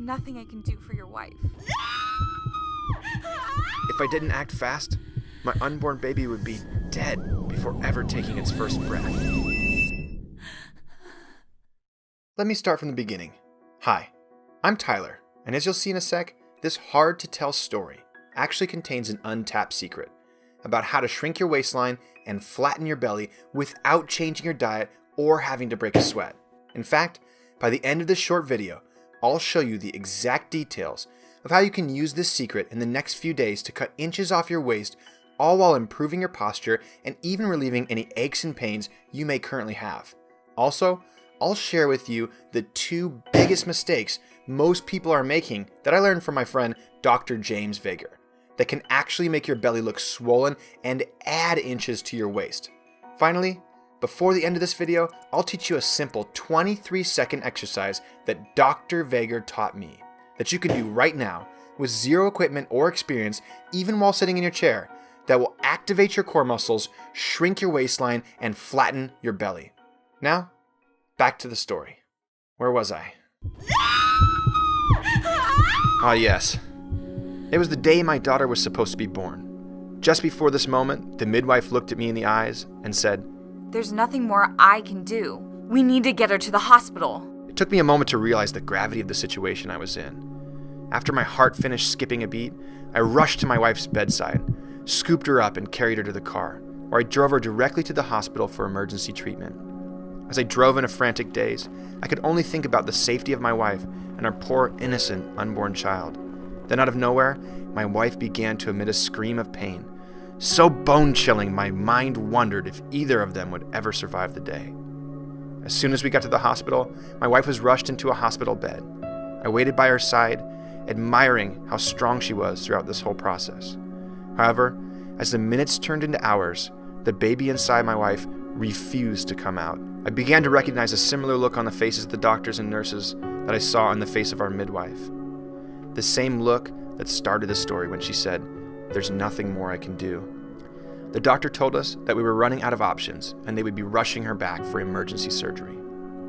nothing I can do for your wife. If I didn't act fast, my unborn baby would be dead before ever taking its first breath. Let me start from the beginning. Hi, I'm Tyler, and as you'll see in a sec, this hard-to-tell story actually contains an untapped secret about how to shrink your waistline and flatten your belly without changing your diet or having to break a sweat. In fact, by the end of this short video, I'll show you the exact details of how you can use this secret in the next few days to cut inches off your waist, all while improving your posture and even relieving any aches and pains you may currently have. Also, I'll share with you the 2 biggest mistakes most people are making that I learned from my friend Dr. James Vager that can actually make your belly look swollen and add inches to your waist. Finally, before the end of this video, I'll teach you a simple 23-second exercise that Dr. Vager taught me that you can do right now with zero equipment or experience, even while sitting in your chair, that will activate your core muscles, shrink your waistline, and flatten your belly. Now, back to the story. Where was I? Ah, yes. It was the day my daughter was supposed to be born. Just before this moment, the midwife looked at me in the eyes and said, "There's nothing more I can do. We need to get her to the hospital." It took me a moment to realize the gravity of the situation I was in. After my heart finished skipping a beat, I rushed to my wife's bedside, scooped her up and carried her to the car, where I drove her directly to the hospital for emergency treatment. As I drove in a frantic daze, I could only think about the safety of my wife and our poor, innocent, unborn child. Then out of nowhere, my wife began to emit a scream of pain, so bone-chilling my mind wondered if either of them would ever survive the day. As soon as we got to the hospital, my wife was rushed into a hospital bed. I waited by her side, admiring how strong she was throughout this whole process. However, as the minutes turned into hours, the baby inside my wife refused to come out. I began to recognize a similar look on the faces of the doctors and nurses that I saw on the face of our midwife. The same look that started the story when she said, "There's nothing more I can do." The doctor told us that we were running out of options and they would be rushing her back for emergency surgery.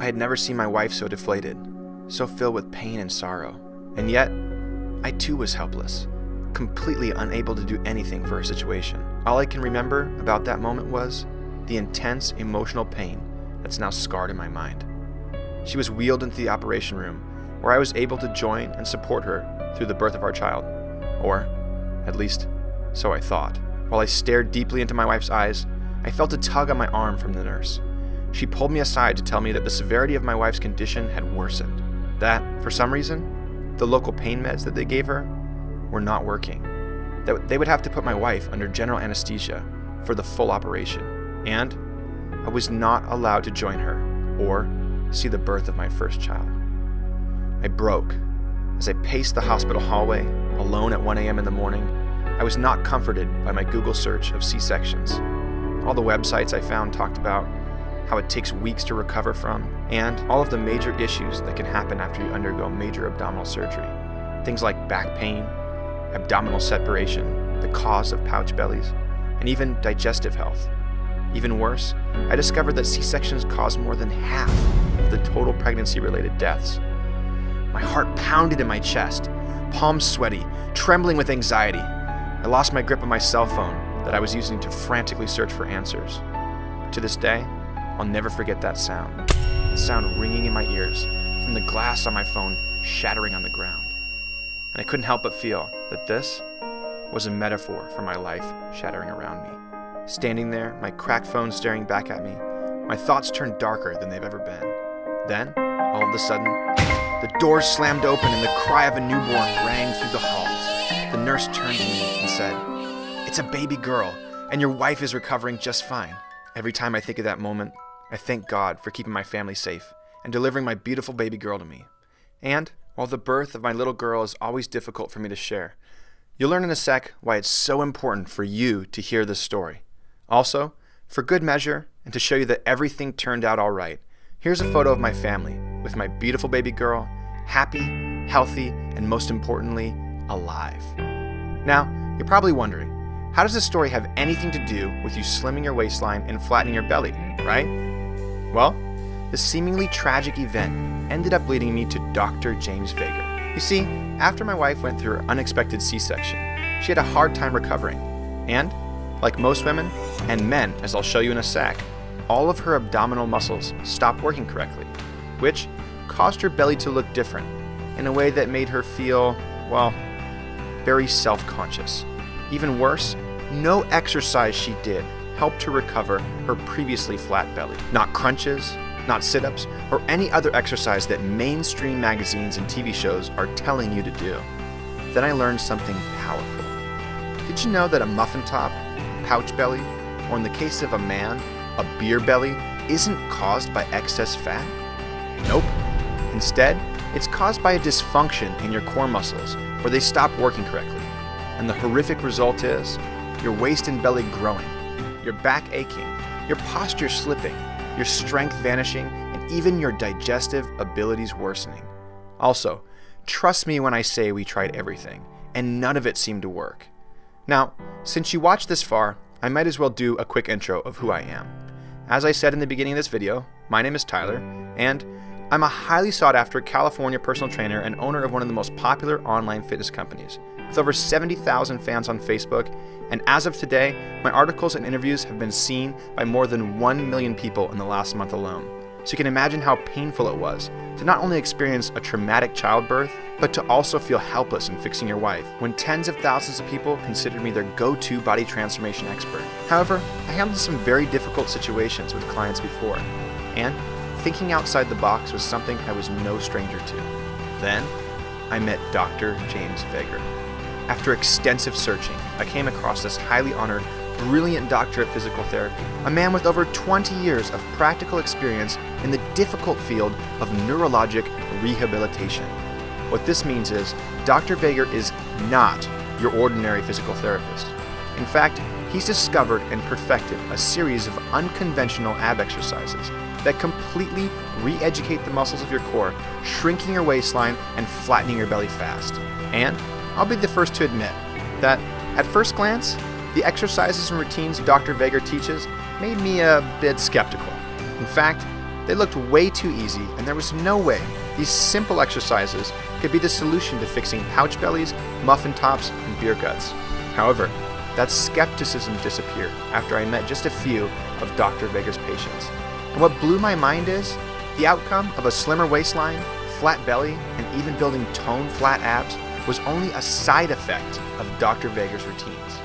I had never seen my wife so deflated, so filled with pain and sorrow. And yet, I too was helpless, completely unable to do anything for her situation. All I can remember about that moment was the intense emotional pain that's now scarred in my mind. She was wheeled into the operation room, where I was able to join and support her through the birth of our child. Or, at least, so I thought. While I stared deeply into my wife's eyes, I felt a tug on my arm from the nurse. She pulled me aside to tell me that the severity of my wife's condition had worsened. That, for some reason, the local pain meds that they gave her were not working. That they would have to put my wife under general anesthesia for the full operation. And I was not allowed to join her or see the birth of my first child. I broke. As I paced the hospital hallway, alone at 1 a.m. in the morning, I was not comforted by my Google search of C-sections. All the websites I found talked about how it takes weeks to recover from, and all of the major issues that can happen after you undergo major abdominal surgery. Things like back pain, abdominal separation, the cause of pouch bellies, and even digestive health. Even worse, I discovered that C-sections cause more than half of the total pregnancy-related deaths. My heart pounded in my chest, palms sweaty, trembling with anxiety. I lost my grip on my cell phone that I was using to frantically search for answers. To this day, I'll never forget that sound. The sound ringing in my ears from the glass on my phone shattering on the ground. And I couldn't help but feel that this was a metaphor for my life shattering around me. Standing there, my cracked phone staring back at me, my thoughts turned darker than they've ever been. Then, all of a sudden, the door slammed open and the cry of a newborn rang through the halls. The nurse turned to me and said, "It's a baby girl, and your wife is recovering just fine." Every time I think of that moment, I thank God for keeping my family safe and delivering my beautiful baby girl to me. And while the birth of my little girl is always difficult for me to share, you'll learn in a sec why it's so important for you to hear this story. Also, for good measure, and to show you that everything turned out all right, here's a photo of my family with my beautiful baby girl, happy, healthy, and most importantly, alive. Now, you're probably wondering, how does this story have anything to do with you slimming your waistline and flattening your belly, right? Well, the seemingly tragic event ended up leading me to Dr. James Vager, You see, after my wife went through her unexpected C-section, she had a hard time recovering. And, like most women, and men, as I'll show you in a sec, all of her abdominal muscles stopped working correctly, which caused her belly to look different in a way that made her feel, well, very self-conscious. Even worse, no exercise she did helped her recover her previously flat belly. Not crunches, not sit-ups, or any other exercise that mainstream magazines and TV shows are telling you to do. Then I learned something powerful. Did you know that a muffin top, pouch belly, or in the case of a man, a beer belly, isn't caused by excess fat? Nope. Instead, it's caused by a dysfunction in your core muscles where they stop working correctly. And the horrific result is your waist and belly growing, your back aching, your posture slipping, your strength vanishing, and even your digestive abilities worsening. Also, trust me when I say we tried everything, and none of it seemed to work. Now, since you watched this far, I might as well do a quick intro of who I am. As I said in the beginning of this video, my name is Tyler, and I'm a highly sought after California personal trainer and owner of one of the most popular online fitness companies, with over 70,000 fans on Facebook, and as of today, my articles and interviews have been seen by more than 1 million people in the last month alone. So you can imagine how painful it was to not only experience a traumatic childbirth, but to also feel helpless in fixing your wife, when tens of thousands of people considered me their go-to body transformation expert. However, I handled some very difficult situations with clients before, and thinking outside the box was something I was no stranger to. Then, I met Dr. James Vager. After extensive searching, I came across this highly honored, brilliant doctor of physical therapy, a man with over 20 years of practical experience in the difficult field of neurologic rehabilitation. What this means is, Dr. Vager is not your ordinary physical therapist. In fact, he's discovered and perfected a series of unconventional ab exercises that completely re-educate the muscles of your core, shrinking your waistline and flattening your belly fast. And I'll be the first to admit that, at first glance, the exercises and routines Dr. Vager teaches made me a bit skeptical. In fact, they looked way too easy, and there was no way these simple exercises could be the solution to fixing pouch bellies, muffin tops, and beer guts. However, that skepticism disappeared after I met just a few of Dr. Vager's patients. And what blew my mind is the outcome of a slimmer waistline, flat belly, and even building toned flat abs was only a side effect of Dr. Vager's routines.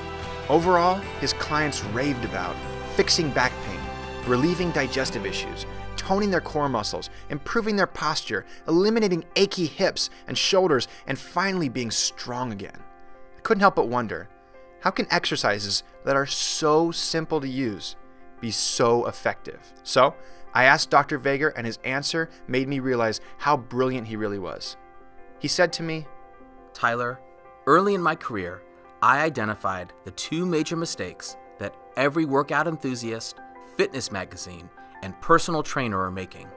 Overall, his clients raved about fixing back pain, relieving digestive issues, toning their core muscles, improving their posture, eliminating achy hips and shoulders, and finally being strong again. I couldn't help but wonder, how can exercises that are so simple to use be so effective? So, I asked Dr. Vager, and his answer made me realize how brilliant he really was. He said to me, Tyler, early in my career, I identified the two major mistakes that every workout enthusiast, fitness magazine, and personal trainer are making.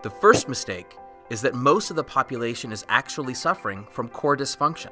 The first mistake is that most of the population is actually suffering from core dysfunction,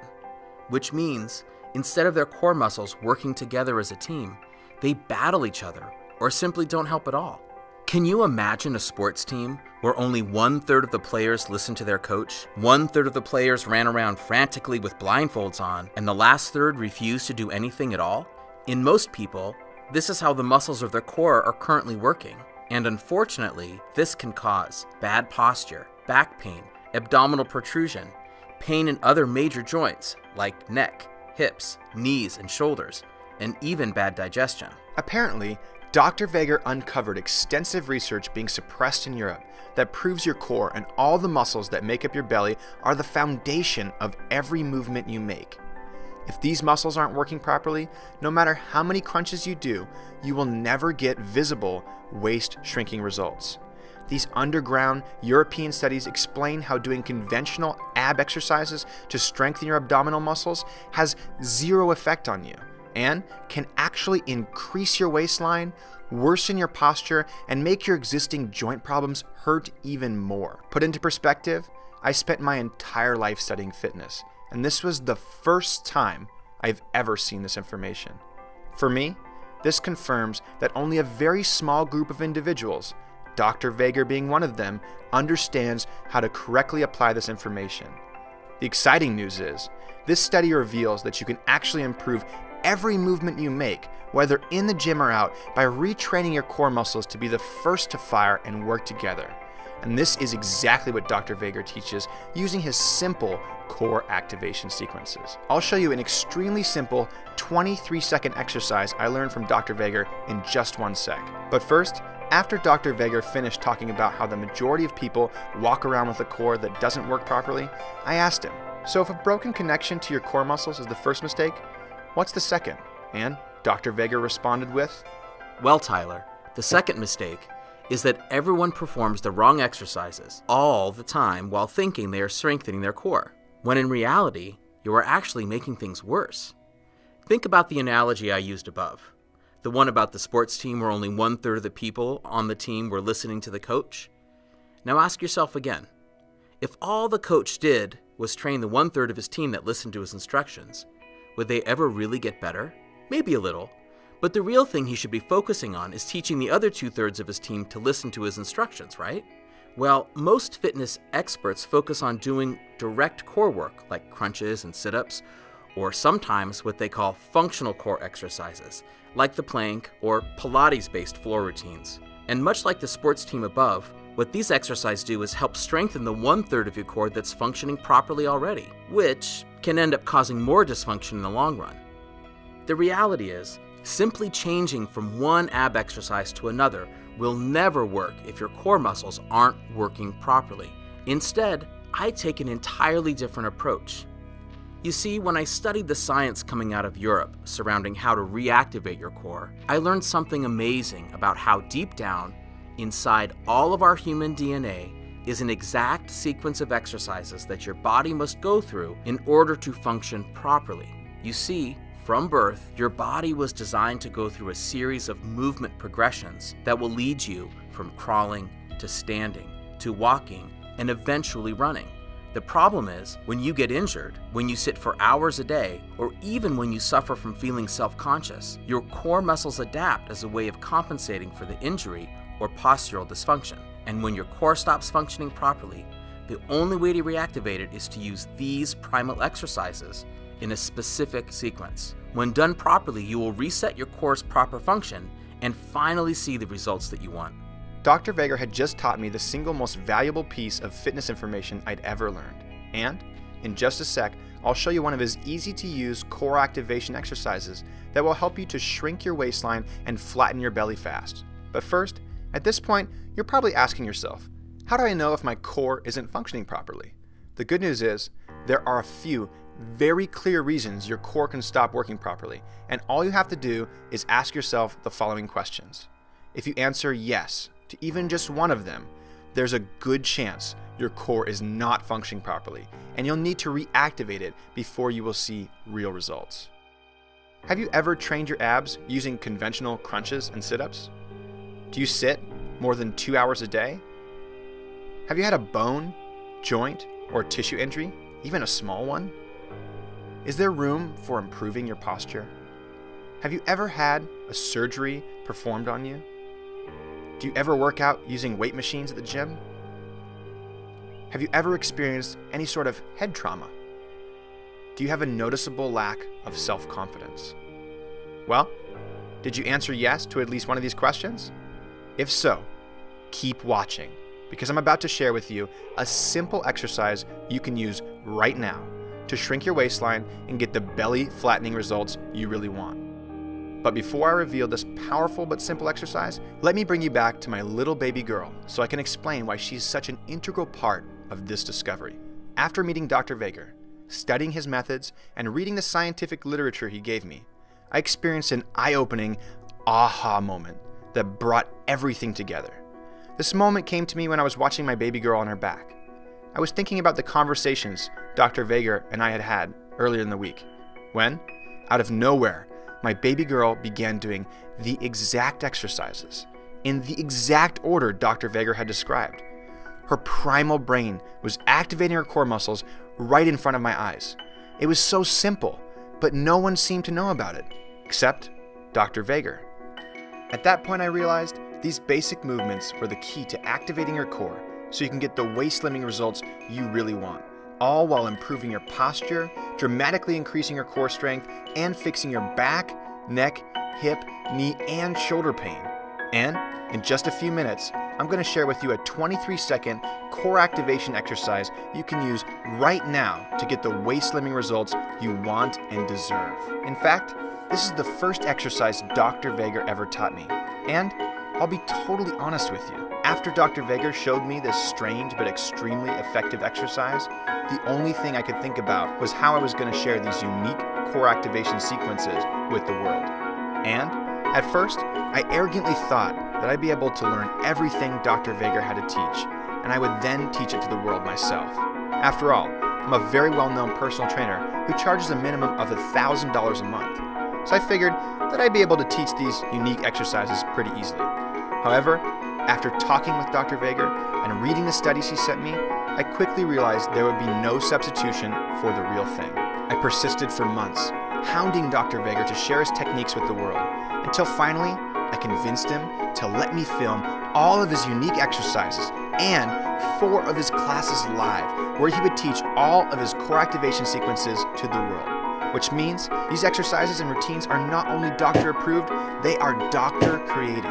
which means instead of their core muscles working together as a team, they battle each other or simply don't help at all. Can you imagine a sports team where only 1/3 of the players listened to their coach, 1/3 of the players ran around frantically with blindfolds on, and the last third refused to do anything at all? In most people, this is how the muscles of their core are currently working, and unfortunately, this can cause bad posture, back pain, abdominal protrusion, pain in other major joints like neck, hips, knees, and shoulders, and even bad digestion. Apparently, Dr. Vager uncovered extensive research being suppressed in Europe that proves your core and all the muscles that make up your belly are the foundation of every movement you make. If these muscles aren't working properly, no matter how many crunches you do, you will never get visible waist shrinking results. These underground European studies explain how doing conventional ab exercises to strengthen your abdominal muscles has zero effect on you and can actually increase your waistline, worsen your posture, and make your existing joint problems hurt even more. Put into perspective, I spent my entire life studying fitness, and this was the first time I've ever seen this information. For me, this confirms that only a very small group of individuals, Dr. Vager being one of them, understands how to correctly apply this information. The exciting news is, this study reveals that you can actually improve every movement you make, whether in the gym or out, by retraining your core muscles to be the first to fire and work together. And this is exactly what Dr. Vega teaches using his simple core activation sequences. I'll show you an extremely simple 23-second exercise I learned from Dr. Vega in just 1 sec. But first, after Dr. Vega finished talking about how the majority of people walk around with a core that doesn't work properly, I asked him, so if a broken connection to your core muscles is the first mistake, what's the second? And Dr. Vega responded with, Well, Tyler, the second mistake is that everyone performs the wrong exercises all the time while thinking they are strengthening their core, when in reality, you are actually making things worse. Think about the analogy I used above, the one about the sports team where only 1/3 of the people on the team were listening to the coach. Now ask yourself again, if all the coach did was train the 1/3 of his team that listened to his instructions, would they ever really get better? Maybe a little. But the real thing he should be focusing on is teaching the other 2/3 of his team to listen to his instructions, right? Well, most fitness experts focus on doing direct core work like crunches and sit-ups, or sometimes what they call functional core exercises, like the plank or Pilates-based floor routines. And much like the sports team above, what these exercises do is help strengthen the 1/3 of your core that's functioning properly already, which can end up causing more dysfunction in the long run. The reality is, simply changing from one ab exercise to another will never work if your core muscles aren't working properly. Instead, I take an entirely different approach. You see, when I studied the science coming out of Europe surrounding how to reactivate your core, I learned something amazing about how deep down, inside all of our human DNA, is an exact sequence of exercises that your body must go through in order to function properly. You see, from birth, your body was designed to go through a series of movement progressions that will lead you from crawling to standing to walking and eventually running. The problem is, when you get injured, when you sit for hours a day, or even when you suffer from feeling self-conscious, your core muscles adapt as a way of compensating for the injury or postural dysfunction. And when your core stops functioning properly, the only way to reactivate it is to use these primal exercises in a specific sequence. When done properly, you will reset your core's proper function and finally see the results that you want. Dr. Vega had just taught me the single most valuable piece of fitness information I'd ever learned. And, in just a sec, I'll show you one of his easy-to-use core activation exercises that will help you to shrink your waistline and flatten your belly fast. But first, at this point, you're probably asking yourself, how do I know if my core isn't functioning properly? The good news is, there are a few very clear reasons your core can stop working properly, and all you have to do is ask yourself the following questions. If you answer yes to even just one of them, there's a good chance your core is not functioning properly, and you'll need to reactivate it before you will see real results. Have you ever trained your abs using conventional crunches and sit-ups? Do you sit more than 2 hours a day? Have you had a bone, joint, or tissue injury, even a small one? Is there room for improving your posture? Have you ever had a surgery performed on you? Do you ever work out using weight machines at the gym? Have you ever experienced any sort of head trauma? Do you have a noticeable lack of self-confidence? Well, did you answer yes to at least one of these questions? If so, keep watching, because I'm about to share with you a simple exercise you can use right now to shrink your waistline and get the belly flattening results you really want. But before I reveal this powerful but simple exercise, let me bring you back to my little baby girl so I can explain why she's such an integral part of this discovery. After meeting Dr. Vega, studying his methods, and reading the scientific literature he gave me, I experienced an eye-opening aha moment that brought everything together. This moment came to me when I was watching my baby girl on her back. I was thinking about the conversations Dr. Vega and I had had earlier in the week, when, out of nowhere, my baby girl began doing the exact exercises in the exact order Dr. Vega had described. Her primal brain was activating her core muscles right in front of my eyes. It was so simple, but no one seemed to know about it, except Dr. Vega. At that point I realized these basic movements were the key to activating your core so you can get the waist-slimming results you really want. all while improving your posture, dramatically increasing your core strength, and fixing your back, neck, hip, knee, and shoulder pain. And in just a few minutes, I'm going to share with you a 23-second core activation exercise you can use right now to get the waist slimming results you want and deserve. In fact, this is the first exercise Dr. Vager ever taught me. And I'll be totally honest with you. After Dr. Vager showed me this strange but extremely effective exercise, the only thing I could think about was how I was going to share these unique core activation sequences with the world. And at first, I arrogantly thought that I'd be able to learn everything Dr. Vager had to teach, and I would then teach it to the world myself. After all, I'm a very well-known personal trainer who charges a minimum of $1,000 a month, so I figured that I'd be able to teach these unique exercises pretty easily. However, after talking with Dr. Vager and reading the studies he sent me, I quickly realized there would be no substitution for the real thing. I persisted for months, hounding Dr. Vager to share his techniques with the world, until finally I convinced him to let me film all of his unique exercises and 4 of his classes live, where he would teach all of his core activation sequences to the world. Which means these exercises and routines are not only doctor approved, they are doctor created.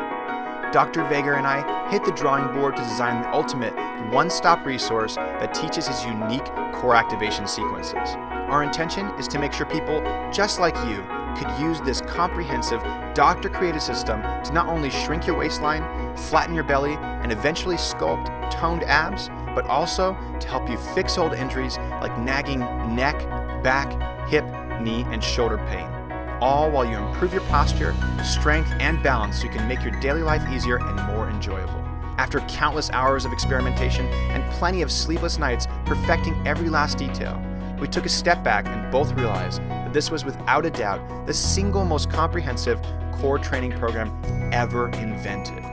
Dr. Vager and I hit the drawing board to design the ultimate one-stop resource that teaches his unique core activation sequences. Our intention is to make sure people just like you could use this comprehensive doctor-created system to not only shrink your waistline, flatten your belly, and eventually sculpt toned abs, but also to help you fix old injuries like nagging neck, back, hip, knee, and shoulder pain. All while you improve your posture, strength, and balance so you can make your daily life easier and more enjoyable. After countless hours of experimentation and plenty of sleepless nights perfecting every last detail, we took a step back and both realized that this was without a doubt the single most comprehensive core training program ever invented.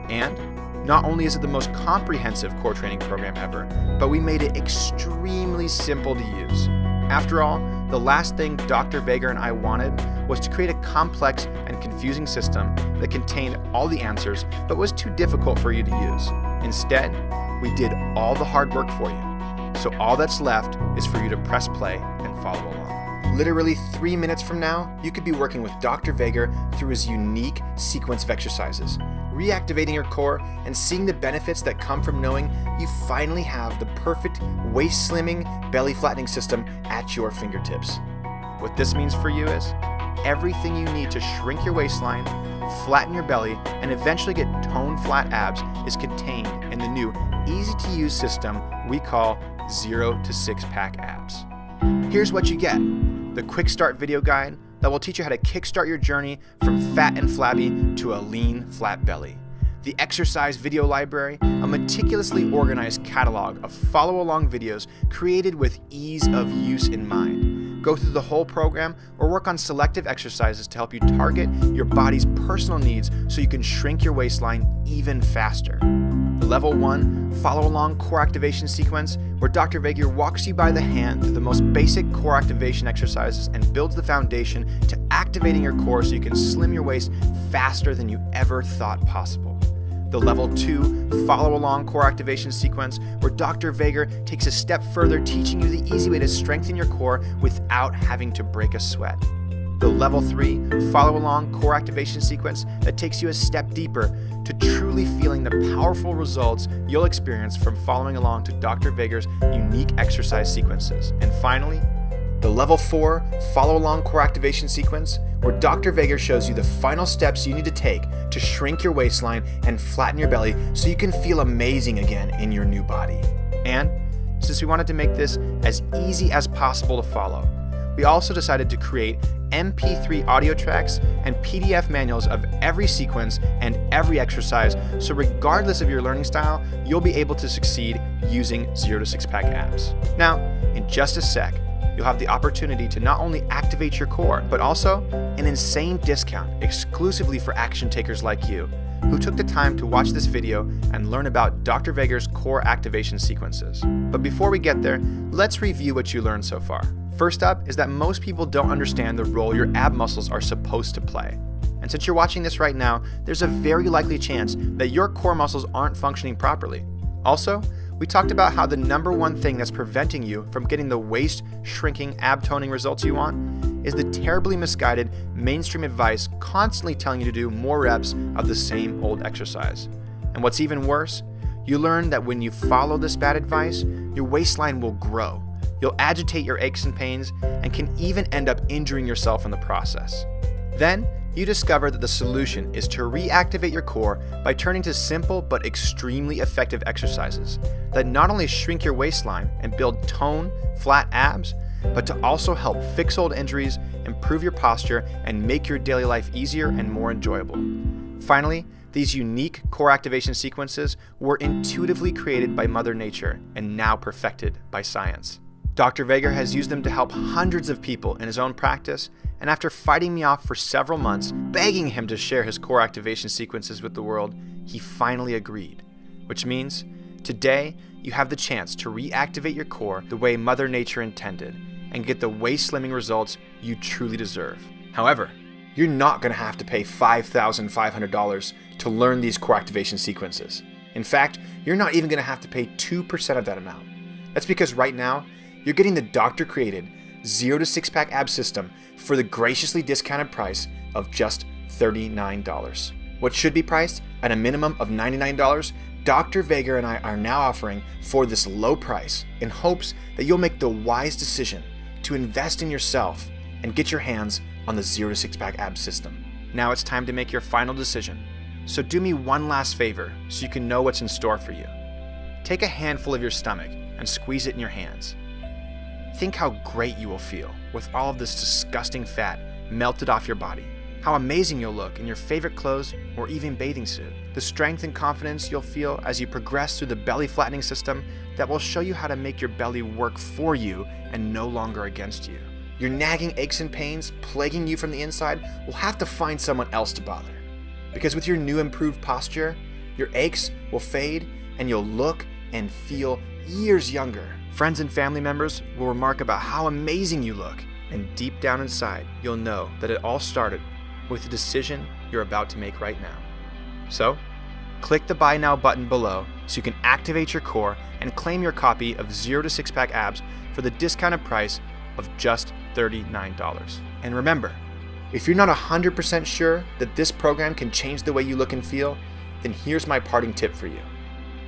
And not only is it the most comprehensive core training program ever, but we made it extremely simple to use. After all, the last thing Dr. Vager and I wanted was to create a complex and confusing system that contained all the answers but was too difficult for you to use. Instead, we did all the hard work for you. So all that's left is for you to press play and follow along. Literally 3 minutes from now, you could be working with Dr. Vager through his unique sequence of exercises, reactivating your core and seeing the benefits that come from knowing you finally have the perfect waist slimming, belly flattening system at your fingertips. What this means for you is everything you need to shrink your waistline, flatten your belly, and eventually get toned flat abs is contained in the new easy-to-use system we call 0 to 6-pack abs. Here's what you get: the quick start video guide that will teach you how to kickstart your journey from fat and flabby to a lean, flat belly. The exercise video library, a meticulously organized catalog of follow-along videos created with ease of use in mind. Go through the whole program or work on selective exercises to help you target your body's personal needs so you can shrink your waistline even faster. The Level 1 follow-along core activation sequence, where Dr. Vager walks you by the hand through the most basic core activation exercises and builds the foundation to activating your core so you can slim your waist faster than you ever thought possible. The Level 2 follow-along core activation sequence, where Dr. Vager takes a step further, teaching you the easy way to strengthen your core without having to break a sweat. The Level 3 follow-along core activation sequence that takes you a step deeper to truly feeling the powerful results you'll experience from following along to Dr. Vager's unique exercise sequences. And finally, the Level 4 follow-along core activation sequence, where Dr. Vager shows you the final steps you need to take to shrink your waistline and flatten your belly so you can feel amazing again in your new body. And since we wanted to make this as easy as possible to follow, we also decided to create MP3 audio tracks and PDF manuals of every sequence and every exercise, so regardless of your learning style, you'll be able to succeed using 0 to 6-pack abs. Now, in just a sec, you'll have the opportunity to not only activate your core, but also an insane discount exclusively for action takers like you, who took the time to watch this video and learn about Dr. Vager's core activation sequences. But before we get there, let's review what you learned so far. First up is that most people don't understand the role your ab muscles are supposed to play. And since you're watching this right now, there's a very likely chance that your core muscles aren't functioning properly. Also, we talked about how the number one thing that's preventing you from getting the waist-shrinking, ab-toning results you want is the terribly misguided mainstream advice constantly telling you to do more reps of the same old exercise. And what's even worse, you learn that when you follow this bad advice, your waistline will grow. You'll agitate your aches and pains and can even end up injuring yourself in the process. Then, you discover that the solution is to reactivate your core by turning to simple but extremely effective exercises that not only shrink your waistline and build tone, flat abs, but to also help fix old injuries, improve your posture, and make your daily life easier and more enjoyable. Finally, these unique core activation sequences were intuitively created by Mother Nature and now perfected by science. Dr. Vega has used them to help hundreds of people in his own practice, and after fighting me off for several months, begging him to share his core activation sequences with the world, he finally agreed. Which means, today, you have the chance to reactivate your core the way Mother Nature intended, and get the waist-slimming results you truly deserve. However, you're not going to have to pay $5,500 to learn these core activation sequences. In fact, you're not even going to have to pay 2% of that amount. That's because right now, you're getting the doctor-created 0 to 6-pack ab system for the graciously discounted price of just $39. What should be priced at a minimum of $99, Dr. Vega and I are now offering for this low price in hopes that you'll make the wise decision to invest in yourself and get your hands on the 0 to 6-pack ab system. Now it's time to make your final decision. So do me one last favor so you can know what's in store for you. Take a handful of your stomach and squeeze it in your hands. Think how great you will feel with all of this disgusting fat melted off your body. How amazing you'll look in your favorite clothes or even bathing suit. The strength and confidence you'll feel as you progress through the belly flattening system that will show you how to make your belly work for you and no longer against you. Your nagging aches and pains plaguing you from the inside will have to find someone else to bother. Because with your new improved posture, your aches will fade and you'll look and feel years younger. Friends and family members will remark about how amazing you look, and deep down inside, you'll know that it all started with the decision you're about to make right now. So, click the Buy Now button below so you can activate your core and claim your copy of 0 to 6-pack abs for the discounted price of just $39. And remember, if you're not 100% sure that this program can change the way you look and feel, then here's my parting tip for you.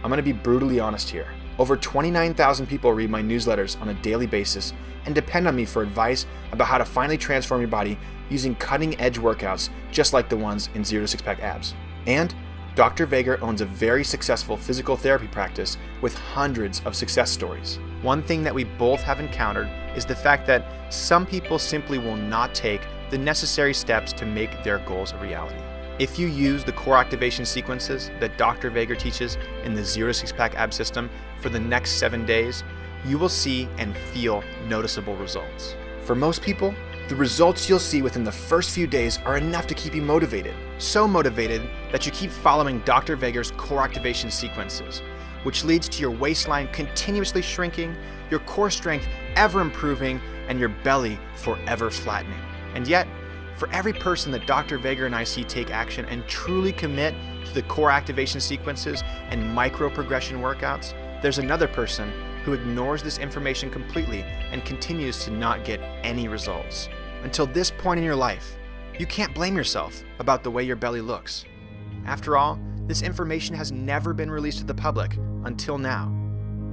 I'm going to be brutally honest here. Over 29,000 people read my newsletters on a daily basis and depend on me for advice about how to finally transform your body using cutting-edge workouts just like the ones in 0 to 6-pack abs. And Dr. Vega owns a very successful physical therapy practice with hundreds of success stories. One thing that we both have encountered is the fact that some people simply will not take the necessary steps to make their goals a reality. If you use the core activation sequences that Dr. Vega teaches in the 0 to 6-pack ab system for the next 7 days, you will see and feel noticeable results. For most people, the results you'll see within the first few days are enough to keep you motivated. So motivated that you keep following Dr. Vega's core activation sequences, which leads to your waistline continuously shrinking, your core strength ever improving, and your belly forever flattening. And yet, for every person that Dr. Vega and I see take action and truly commit to the core activation sequences and micro-progression workouts, there's another person who ignores this information completely and continues to not get any results. Until this point in your life, you can't blame yourself about the way your belly looks. After all, this information has never been released to the public until now,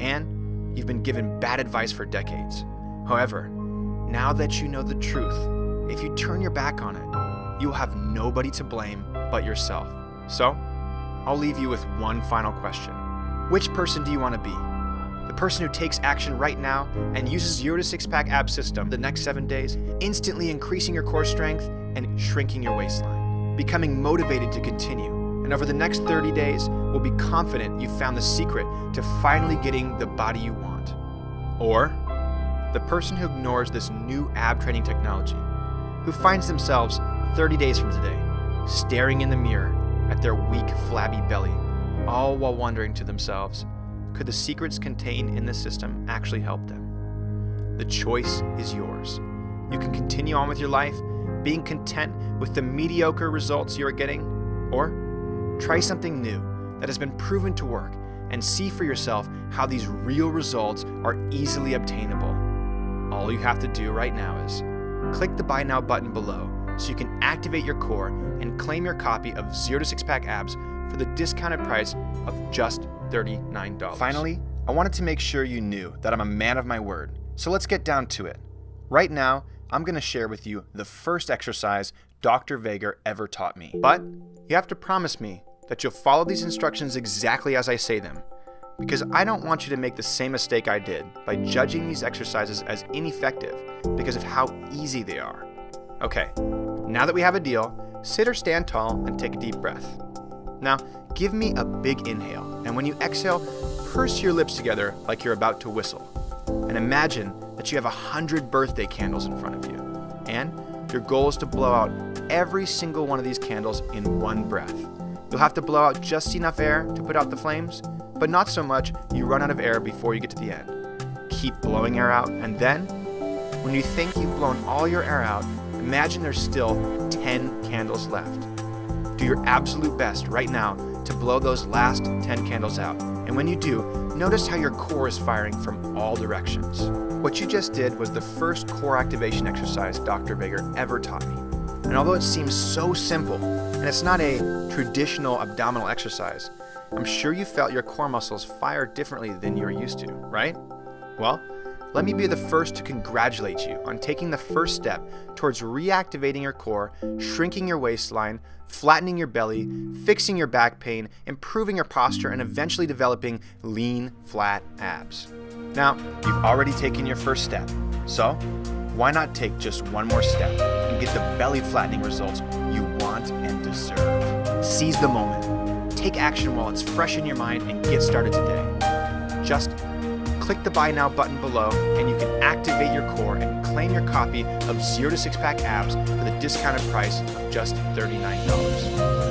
and you've been given bad advice for decades. However, now that you know the truth, if you turn your back on it, you will have nobody to blame but yourself. So, I'll leave you with one final question. Which person do you want to be? The person who takes action right now and uses 0 to 6-pack ab system the next 7 days, instantly increasing your core strength and shrinking your waistline, becoming motivated to continue, and over the next 30 days will be confident you found the secret to finally getting the body you want. Or the person who ignores this new ab training technology, who finds themselves 30 days from today staring in the mirror at their weak, flabby belly, all while wondering to themselves, could the secrets contained in this system actually help them? The choice is yours. You can continue on with your life, being content with the mediocre results you are getting, or try something new that has been proven to work and see for yourself how these real results are easily obtainable. All you have to do right now is click the Buy Now button below so you can activate your core and claim your copy of 0 to 6 pack abs for the discounted price of just $39. Finally, I wanted to make sure you knew that I'm a man of my word, so let's get down to it. Right now, I'm going to share with you the first exercise Dr. Vager ever taught me. But you have to promise me that you'll follow these instructions exactly as I say them, because I don't want you to make the same mistake I did by judging these exercises as ineffective because of how easy they are. Okay, now that we have a deal, sit or stand tall and take a deep breath. Now, give me a big inhale, and when you exhale, purse your lips together like you're about to whistle. And imagine that you have 100 birthday candles in front of you, and your goal is to blow out every single one of these candles in one breath. You'll have to blow out just enough air to put out the flames, but not so much you run out of air before you get to the end. Keep blowing air out, and then, when you think you've blown all your air out, imagine there's still 10 candles left. Do your absolute best right now to blow those last 10 candles out, and when you do, notice how your core is firing from all directions. What you just did was the first core activation exercise Dr. Vager ever taught me. And although it seems so simple, and it's not a traditional abdominal exercise, I'm sure you felt your core muscles fire differently than you're used to, right? Well, let me be the first to congratulate you on taking the first step towards reactivating your core, shrinking your waistline, flattening your belly, fixing your back pain, improving your posture, and eventually developing lean, flat abs. Now, you've already taken your first step, so why not take just one more step and get the belly flattening results you want and deserve? Seize the moment. Take action while it's fresh in your mind and get started today. Just click the Buy Now button below and you can activate your core and claim your copy of 0 to 6 pack abs for the discounted price of just $39.